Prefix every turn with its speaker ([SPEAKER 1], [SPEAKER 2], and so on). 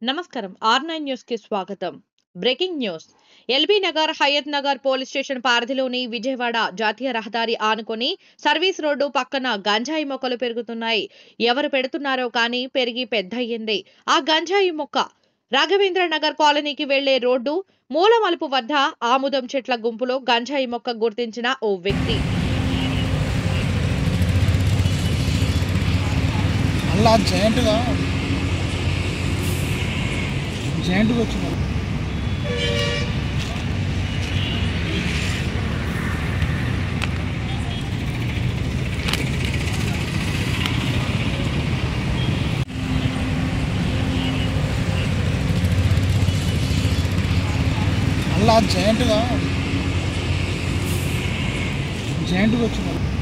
[SPEAKER 1] నమస్కారం R9 news కి స్వాగతం. Breaking news. LB Nagar Hayat Nagar police station పరిధిలోని విజయవాడ జాతీయ రహదారి ఆనుకొని సర్వీస్ రోడ్డు పక్కన గంజాయి మొక్కలు పెరుగుతున్నాయి. ఎవరు పెడుతున్నారో కానీ పెరిగి పెద్దయ్యింది. ఆ గంజాయి మొక్క రాఘవేంద్ర నగర్ కాలనీకి వెళ్లే రోడ్డు మూల మలుపు వద్ద ఆముదం చెట్ల గుంపులో గంజాయి మొక్క గుర్తించిన ఓ వ్యక్తి
[SPEAKER 2] జాయింట్గా వచ్చింది. అలా జాయింట్గా వచ్చింది.